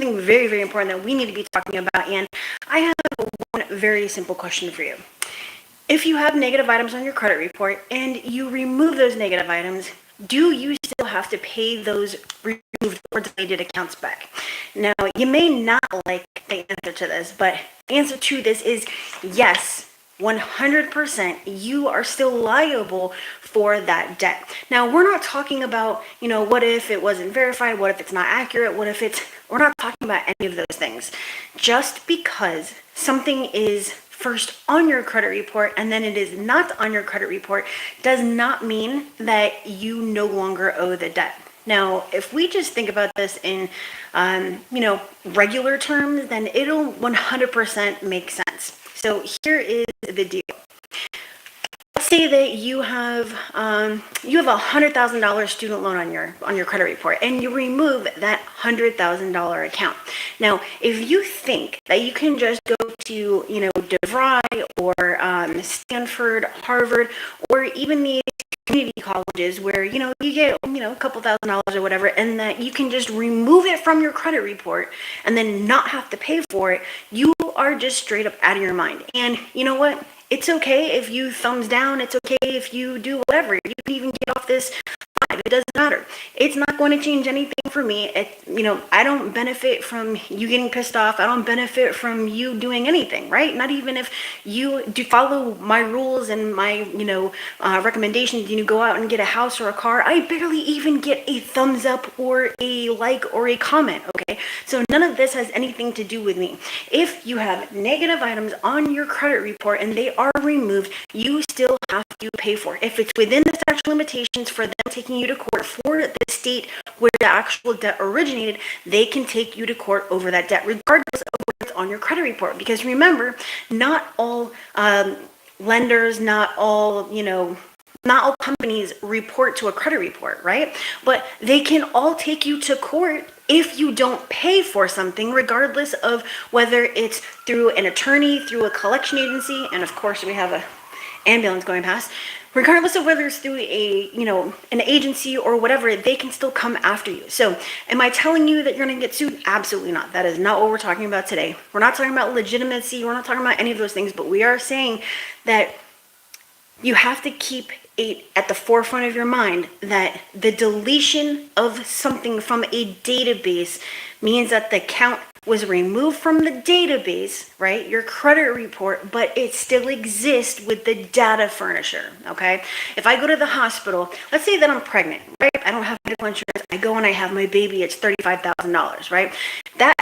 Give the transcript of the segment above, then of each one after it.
something very, very important that we need to be talking about. And I have one very simple question for you. If you have negative items on your credit report and you remove those negative items, do you still have to pay those removed or deleted accounts back? Now, you may not like the answer to this, but the answer to this is yes. 100% you are still liable for that debt. Now, we're not talking about, what if it wasn't verified? What if it's not accurate? We're not talking about any of those things. Just because something is first on your credit report and then it is not on your credit report does not mean that you no longer owe the debt. Now, if we just think about this in, regular terms, then it'll 100% make sense. So here is the deal. Let's say that you have $100,000 student loan on your credit report, and you remove that $100,000 account. Now, if you think that you can just go to DeVry or Stanford, Harvard, or even these community colleges where you get a couple $1,000s or whatever, and that you can just remove it from your credit report and then not have to pay for it, you are just straight up out of your mind. And you know what? It's okay if you thumbs down. It's okay if you do whatever. You can even get off this. It doesn't matter. It's not going to change anything for me. I don't benefit from you getting pissed off. I don't benefit from you doing anything, right? Not even if you do follow my rules and my, recommendations, go out and get a house or a car. I barely even get a thumbs up or a like or a comment, okay? So none of this has anything to do with me. If you have negative items on your credit report and they are removed, you still have to pay for it. If it's within the statute of limitations for them taking you to court for the state where the actual debt originated, they can take you to court over that debt, regardless of what's on your credit report. Because remember, not all lenders, not all companies report to a credit report, right? But they can all take you to court if you don't pay for something, regardless of whether it's through an attorney, through a collection agency, and of course we have a ambulance going past. Regardless of whether it's through an agency or whatever, they can still come after you. So am I telling you that you're going to get sued? Absolutely not. That is not what we're talking about today. We're not talking about legitimacy. We're not talking about any of those things, but we are saying that you have to keep it at the forefront of your mind that the deletion of something from a database means that the account was removed from the database, right, your credit report, but it still exists with the data furnisher, okay? If I go to the hospital, let's say that I'm pregnant, right? I don't have medical insurance. I go and I have my baby. It's $35,000, right? That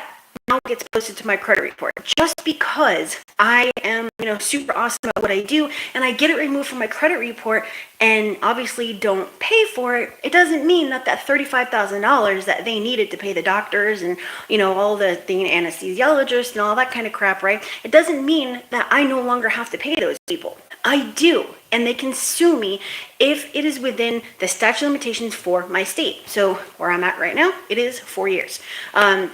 now gets posted to my credit report. Just because I am, super awesome at what I do and I get it removed from my credit report and obviously don't pay for it, it doesn't mean that $35,000 that they needed to pay the doctors and, all the anesthesiologists and all that kind of crap, right? It doesn't mean that I no longer have to pay those people. I do, and they can sue me if it is within the statute of limitations for my state. So where I'm at right now, it is 4 years.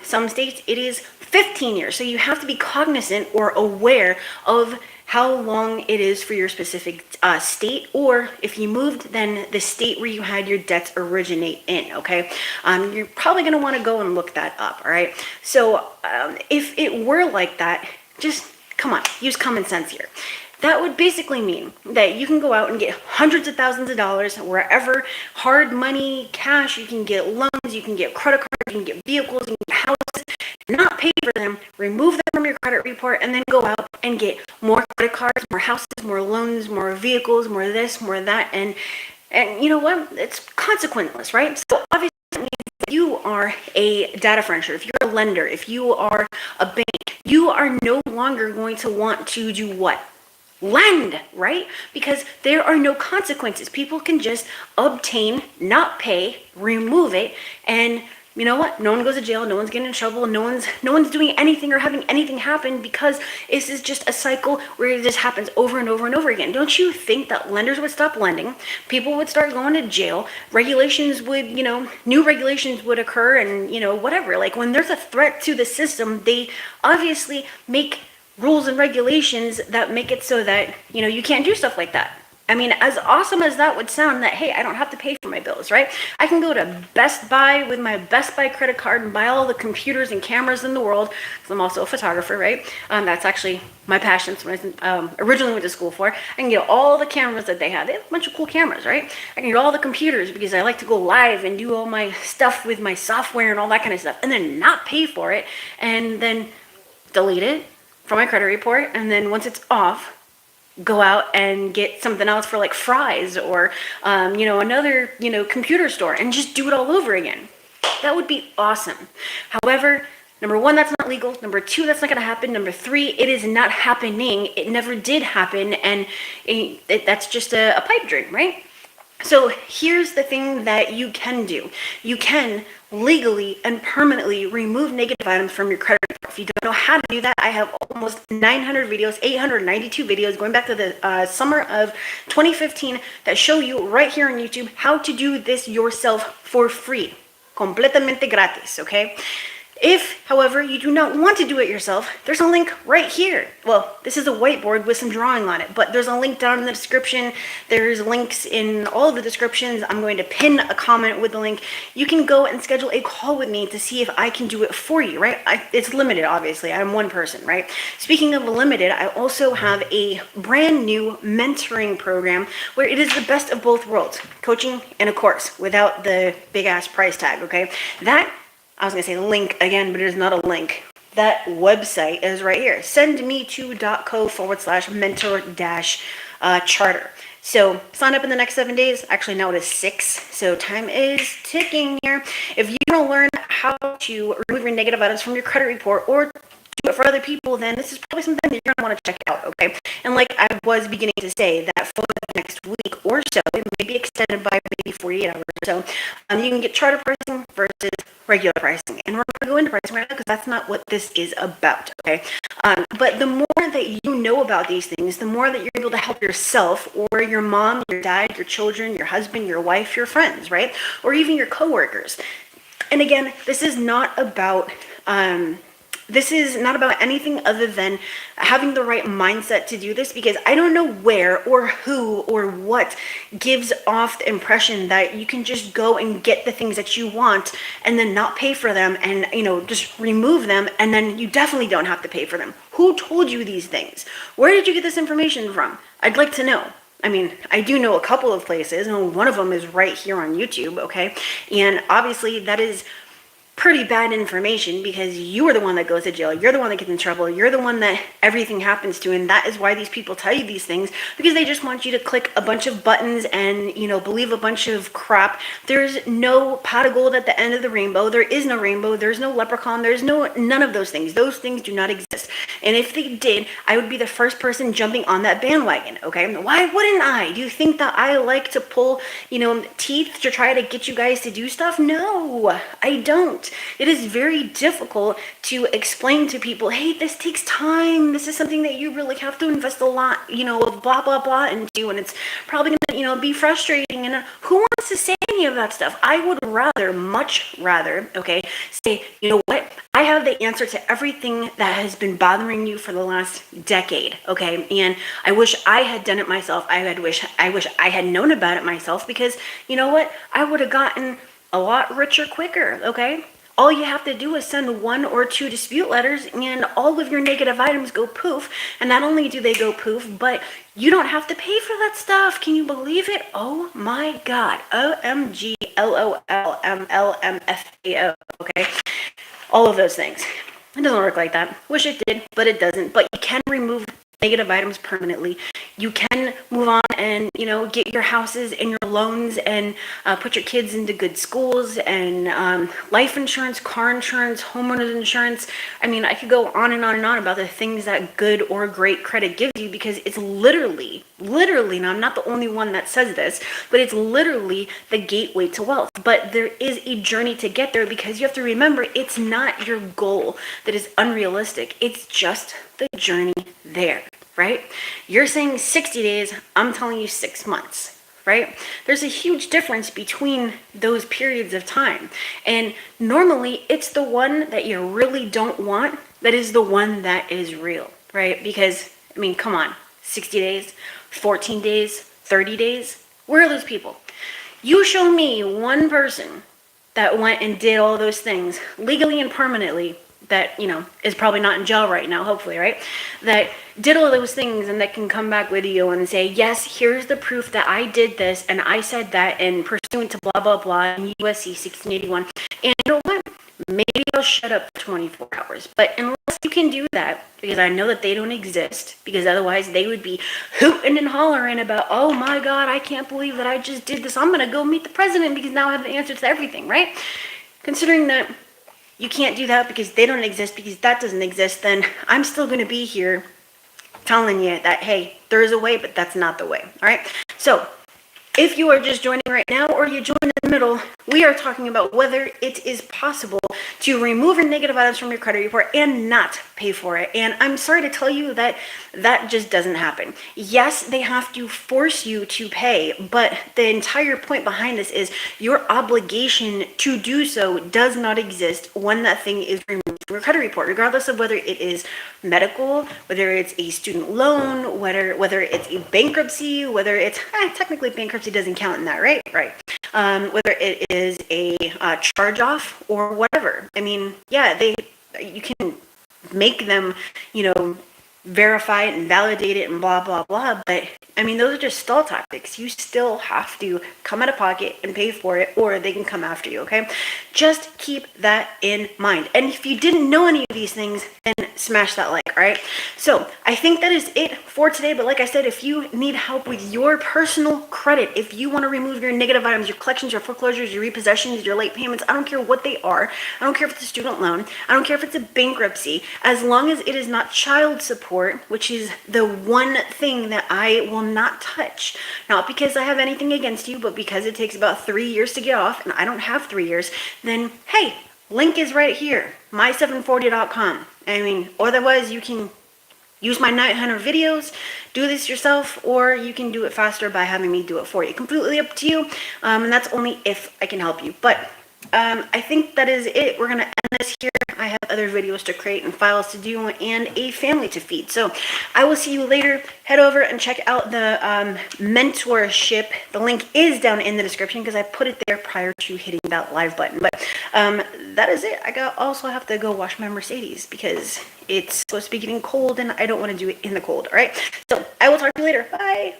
Some states, it is 15 years. So you have to be cognizant or aware of how long it is for your specific state, or if you moved, then the state where you had your debts originate in, okay? You're probably gonna wanna go and look that up, all right? So if it were like that, just, come on, use common sense here. That would basically mean that you can go out and get hundreds of thousands of dollars wherever, hard money, cash, you can get loans, you can get credit cards, you can get vehicles, you can get houses, not pay for them, remove them from your credit report, and then go out and get more credit cards, more houses, more loans, more vehicles, more this, more that, and you know what? It's consequenceless, right? So obviously it means if you are a data furnisher, if you're a lender, if you are a bank, you are no longer going to want to do what? Lend, right? Because there are no consequences. People can just obtain, not pay, remove it, and you know what? No one goes to jail, no one's getting in trouble, no one's doing anything or having anything happen, because this is just a cycle where it just happens over and over and over again. Don't you think that lenders would stop lending, people would start going to jail, regulations would, new regulations would occur, and whatever. Like when there's a threat to the system, they obviously make rules and regulations that make it so that you can't do stuff like that. I mean, as awesome as that would sound, that, hey, I don't have to pay for my bills, right? I can go to Best Buy with my Best Buy credit card and buy all the computers and cameras in the world, because I'm also a photographer, right? That's actually my passion. It's what I originally went to school for. I can get all the cameras that they have. They have a bunch of cool cameras, right? I can get all the computers because I like to go live and do all my stuff with my software and all that kind of stuff, and then not pay for it, and then delete it from my credit report, and then once it's off, go out and get something else for like Fry's or, another, computer store and just do it all over again. That would be awesome. However, number one, that's not legal. Number two, that's not going to happen. Number three, it is not happening. It never did happen. And that's just a pipe dream, right? So here's the thing that you can do. You can legally and permanently remove negative items from your credit report. If you don't know how to do that, I have almost 900 videos, 892 videos going back to the summer of 2015 that show you right here on YouTube how to do this yourself for free. Completamente gratis, okay? If, however, you do not want to do it yourself, there's a link right here. Well, this is a whiteboard with some drawing on it, but there's a link down in the description. There's links in all of the descriptions. I'm going to pin a comment with the link. You can go and schedule a call with me to see if I can do it for you, right? It's limited, obviously. I'm one person, right? Speaking of limited, I also have a brand new mentoring program where it is the best of both worlds, coaching and a course without the big ass price tag, okay? I was going to say link again, but it is not a link. That website is right here. sendme2.co/mentor-charter. So sign up in the next 7 days. Actually, now it is 6. So time is ticking here. If you want to learn how to remove your negative items from your credit report or do it for other people, then this is probably something that you're going to want to check out, okay? And like I was beginning to say, that for the next week or so, it may be extended by maybe 48 hours or so, you can get charter pricing versus regular pricing. And we're going to go into pricing right now because that's not what this is about, okay? But the more that you know about these things, the more that you're able to help yourself or your mom, your dad, your children, your husband, your wife, your friends, right? Or even your coworkers. And again, this is not about anything other than having the right mindset to do this, because I don't know where or who or what gives off the impression that you can just go and get the things that you want and then not pay for them and, just remove them, and then you definitely don't have to pay for them. Who told you these things? Where did you get this information from? I'd like to know. I mean, I do know a couple of places, and one of them is right here on YouTube, okay? And obviously that is pretty bad information because you are the one that goes to jail. You're the one that gets in trouble. You're the one that everything happens to. And that is why these people tell you these things, because they just want you to click a bunch of buttons and, believe a bunch of crap. There's no pot of gold at the end of the rainbow. There is no rainbow. There's no leprechaun. There's none of those things. Those things do not exist. And if they did, I would be the first person jumping on that bandwagon. Okay. Why wouldn't I? Do you think that I like to pull, teeth to try to get you guys to do stuff? No, I don't. It is very difficult to explain to people, hey, this takes time. This is something that you really have to invest a lot, blah, blah, blah into. And it's probably going to, be frustrating. And who wants to say any of that stuff? I would much rather, okay, say, you know what? I have the answer to everything that has been bothering you for the last decade, okay? And I wish I had done it myself. I wish I had known about it myself, because you know what? I would have gotten a lot richer quicker, okay? All you have to do is send 1 or 2 dispute letters and all of your negative items go poof. And not only do they go poof, but you don't have to pay for that stuff. Can you believe it? Oh my God. OMG, LOLMLMFAO. Okay. All of those things. It doesn't work like that. Wish it did, but it doesn't. But you can remove negative items permanently. You can move on and, get your houses and your loans and put your kids into good schools and life insurance, car insurance, homeowners insurance. I mean, I could go on and on and on about the things that good or great credit gives you, because it's literally, now I'm not the only one that says this, but it's literally the gateway to wealth. But there is a journey to get there, because you have to remember, it's not your goal that is unrealistic. It's just the journey there, right? You're saying 60 days, I'm telling you 6 months, right? There's a huge difference between those periods of time. And normally it's the one that you really don't want that is the one that is real, right? Because, I mean, come on, 60 days, 14 days, 30 days? Where are those people? You show me one person that went and did all those things legally and permanently, that, is probably not in jail right now, hopefully, right? That did all those things and that can come back with you and say, yes, here's the proof that I did this and I said that and pursuant to blah, blah, blah in USC 1681. And you know what? Maybe I'll shut up for 24 hours. But unless you can do that, because I know that they don't exist, because otherwise they would be hooting and hollering about, oh my God, I can't believe that I just did this. I'm going to go meet the president because now I have the answer to everything, right? Considering that you can't do that because they don't exist, because that doesn't exist, then I'm still going to be here telling you that, hey, there is a way, but that's not the way, all right? So if you are just joining right now or you join in the middle, we are talking about whether it is possible to remove your negative items from your credit report and not pay for it. And I'm sorry to tell you that that just doesn't happen. Yes, they have to force you to pay, but the entire point behind this is your obligation to do so does not exist when that thing is removed from your credit report, regardless of whether it is medical, whether it's a student loan, whether it's a bankruptcy, whether it's, technically bankruptcy doesn't count in that, right? Right. Whether it is a charge off or whatever. I mean, yeah, you can make them, verify it and validate it and blah, blah, blah. But I mean, those are just stall tactics. You still have to come out of pocket and pay for it, or they can come after you, okay? Just keep that in mind. And if you didn't know any of these things, then smash that like, all right? So I think that is it for today. But like I said, if you need help with your personal credit, if you want to remove your negative items, your collections, your foreclosures, your repossessions, your late payments, I don't care what they are. I don't care if it's a student loan. I don't care if it's a bankruptcy. As long as it is not child support, which is the one thing that I will not touch. Not because I have anything against you, but because it takes about 3 years to get off, and I don't have 3 years, then hey, link is right here, my740.com. I mean, otherwise you can use my 900 videos, do this yourself, or you can do it faster by having me do it for you. Completely up to you, and that's only if I can help you. But I think that is it. We're going to end this here. I have other videos to create and files to do and a family to feed. So I will see you later. Head over and check out the mentorship. The link is down in the description because I put it there prior to hitting that live button. But that is it. I also have to go wash my Mercedes because it's supposed to be getting cold and I don't want to do it in the cold. All right. So I will talk to you later. Bye.